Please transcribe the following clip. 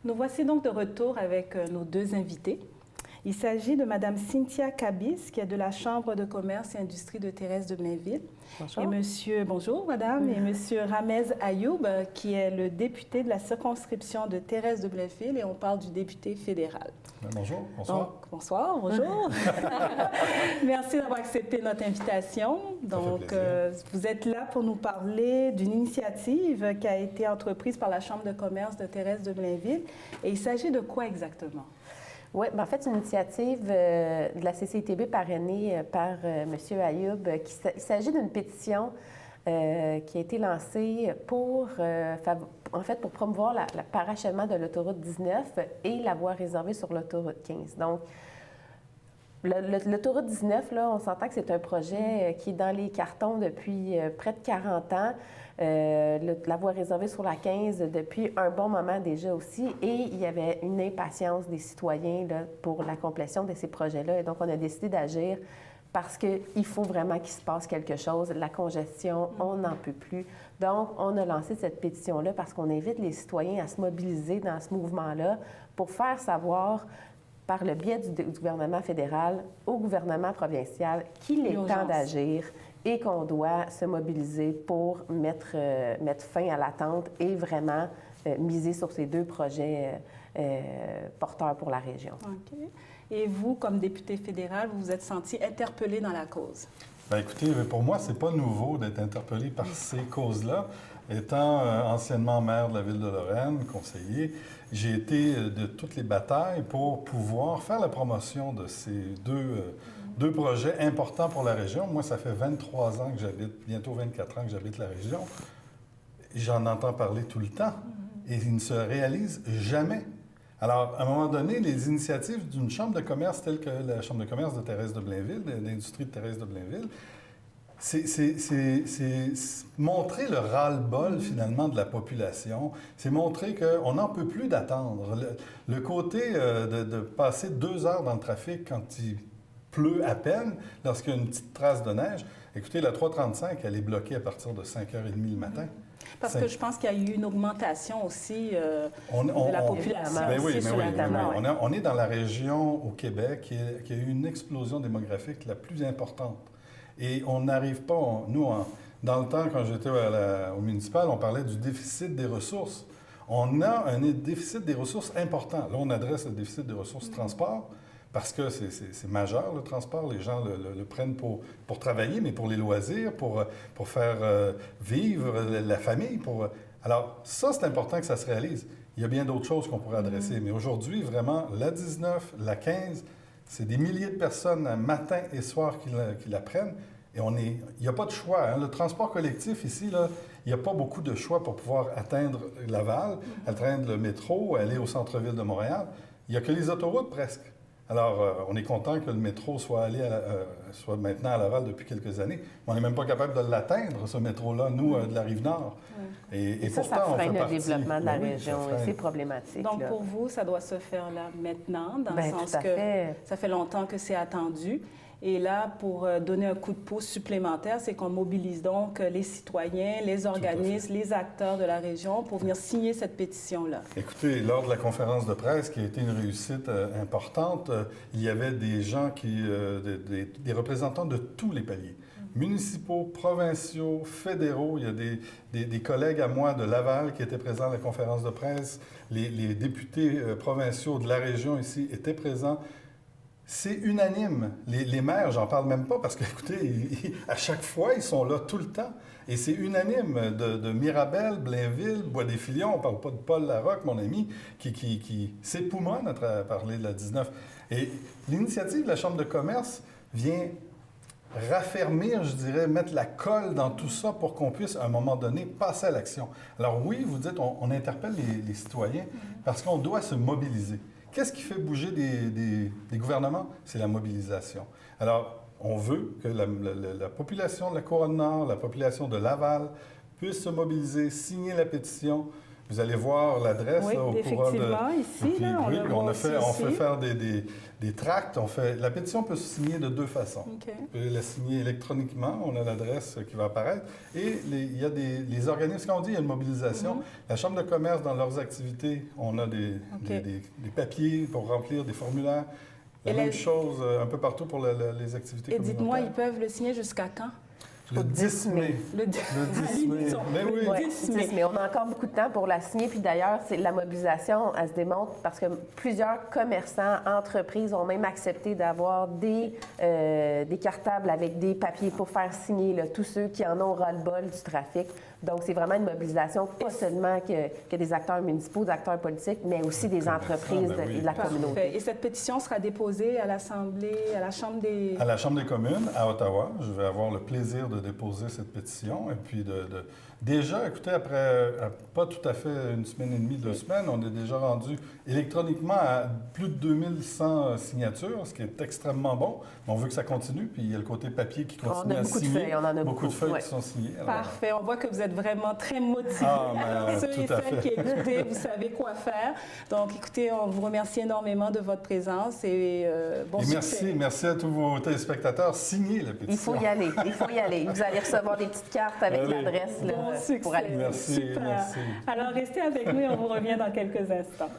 Nous voici donc de retour avec nos deux invités. Il s'agit de Mme Cynthia Kabis, qui est de la Chambre de commerce et industrie de Thérèse de Blainville. Bonjour. Et monsieur, bonjour madame, et monsieur Ramez Ayoub, qui est le député de la circonscription de Thérèse de Blainville, et on parle du député fédéral. Bonjour, bonsoir. Donc, bonsoir, bonjour. Merci d'avoir accepté notre invitation. Donc, vous êtes là pour nous parler d'une initiative qui a été entreprise par la Chambre de commerce de Thérèse de Blainville. Et il s'agit de quoi exactement? Oui, en fait, c'est une initiative de la CCITB parrainée par M. Ayoub. Il s'agit d'une pétition qui a été lancée pour, pour promouvoir le parachèvement de l'autoroute 19 et la voie réservée sur l'autoroute 15. Donc, l'autoroute 19, là, on s'entend que c'est un projet qui est dans les cartons depuis près de 40 ans. La voie réservée sur la 15 depuis un bon moment déjà aussi. Et il y avait une impatience des citoyens là, pour la complétion de ces projets-là. Et donc, on a décidé d'agir parce qu'il faut vraiment qu'il se passe quelque chose. La congestion, on n'en peut plus. Donc, on a lancé cette pétition-là parce qu'on invite les citoyens à se mobiliser dans ce mouvement-là pour faire savoir par le biais du gouvernement fédéral au gouvernement provincial qu'il est temps d'agir et qu'on doit se mobiliser pour mettre fin à l'attente et vraiment miser sur ces deux projets porteurs pour la région. OK. Et vous, comme député fédéral, vous vous êtes senti interpellé dans la cause? Bien, écoutez, pour moi, c'est pas nouveau d'être interpellé par ces causes-là. Étant anciennement maire de la Ville de Lorraine, conseiller, j'ai été de toutes les batailles pour pouvoir faire la promotion de ces deux projets importants pour la région. Moi, ça fait 23 ans que j'habite, bientôt 24 ans que j'habite la région. J'en entends parler tout le temps et ils ne se réalisent jamais. Alors, à un moment donné, les initiatives d'une chambre de commerce telle que la chambre de commerce de Thérèse de Blainville, de l'industrie de Thérèse de Blainville, c'est montrer le ras-le-bol, finalement, de la population. C'est montrer qu'on n'en peut plus d'attendre. Le côté de passer 2 heures dans le trafic quand il pleut à peine, lorsqu'il y a une petite trace de neige. Écoutez, la 335, elle est bloquée à partir de 5h30 le matin. Parce que je pense qu'il y a eu une augmentation aussi de la population. On est dans la région au Québec qui a eu une explosion démographique la plus importante. Et on n'arrive pas, dans le temps, quand j'étais au municipal, on parlait du déficit des ressources. On a un déficit des ressources important. Là, on adresse le déficit des ressources transport, parce que c'est majeur, le transport. Les gens le prennent pour travailler, mais pour les loisirs, pour faire vivre la famille. Alors, ça, c'est important que ça se réalise. Il y a bien d'autres choses qu'on pourrait adresser. Mais aujourd'hui, vraiment, la 19, la 15, c'est des milliers de personnes, matin et soir, qui la prennent. Et il n'y a pas de choix. Hein. Le transport collectif, ici, là, il n'y a pas beaucoup de choix pour pouvoir atteindre Laval, atteindre le métro, aller au centre-ville de Montréal. Il n'y a que les autoroutes, presque. Alors, on est content que le métro soit maintenant à Laval depuis quelques années. Mais on n'est même pas capable de l'atteindre, ce métro-là, nous, de la Rive-Nord. Et pourtant, ça freine le développement de la région. C'est problématique. Donc, pour vous, ça doit se faire là maintenant, dans le sens que ça fait longtemps que c'est attendu. Et là, pour donner un coup de pouce supplémentaire, c'est qu'on mobilise donc les citoyens, les organismes, les acteurs de la région pour venir signer cette pétition-là. Écoutez, lors de la conférence de presse, qui a été une réussite importante, il y avait des gens des représentants de tous les paliers. Municipaux, provinciaux, fédéraux. Il y a des collègues à moi de Laval qui étaient présents à la conférence de presse. Les députés provinciaux de la région ici étaient présents. C'est unanime. Les maires, j'en parle même pas parce que, écoutez, à chaque fois, ils sont là tout le temps. Et c'est unanime de Mirabel, Blainville, Bois-des-Filions, on parle pas de Paul Larocque, mon ami, qui s'époumonne à parler de la 19. Et l'initiative de la Chambre de commerce vient raffermir, je dirais, mettre la colle dans tout ça pour qu'on puisse, à un moment donné, passer à l'action. Alors oui, vous dites, on interpelle les citoyens parce qu'on doit se mobiliser. Qu'est-ce qui fait bouger des gouvernements? C'est la mobilisation. Alors, on veut que la population de la Couronne-Nord, la population de Laval puisse se mobiliser, signer la pétition. Vous allez voir l'adresse oui, au courant de... ici, là, on fait faire des tracts. La pétition peut se signer de deux façons. Okay. On peut la signer électroniquement, on a l'adresse qui va apparaître. Et il y a les organismes, quand on dit il y a une mobilisation, la Chambre de commerce, dans leurs activités, on a des papiers pour remplir, des formulaires. La même chose un peu partout pour les activités communautaires. Et dites-moi, ils peuvent le signer jusqu'à quand? Le 10 mai. Le 10 mai. Mais oui. Ouais, 10 mai. Mais on a encore beaucoup de temps pour la signer. Puis d'ailleurs, la mobilisation, elle se démontre parce que plusieurs commerçants, entreprises ont même accepté d'avoir des cartables avec des papiers pour faire signer là, tous ceux qui en ont ras-le-bol du trafic. Donc, c'est vraiment une mobilisation, pas seulement que des acteurs municipaux, des acteurs politiques, mais aussi des entreprises et de la communauté. Et cette pétition sera déposée à l'Assemblée, à la Chambre des... À la Chambre des communes, à Ottawa. Je vais avoir le plaisir de déposer cette pétition. Et puis, déjà, écoutez, après pas tout à fait une semaine et demie, 2 semaines, on est déjà rendu électroniquement à plus de 2100 signatures, ce qui est extrêmement bon. Mais on veut que ça continue. Puis, il y a le côté papier qui continue à signer. On en a beaucoup de feuilles qui sont signées. Alors... Parfait. On voit que vous êtes vraiment très motivés. Alors, ceux et celles qui écoutez, vous savez quoi faire. Donc, écoutez, on vous remercie énormément de votre présence et bon succès. Merci à tous vos téléspectateurs. Signez la pétition. Il faut y aller. Vous allez recevoir des petites cartes avec l'adresse pour aller. Merci. Alors, restez avec nous et on vous revient dans quelques instants.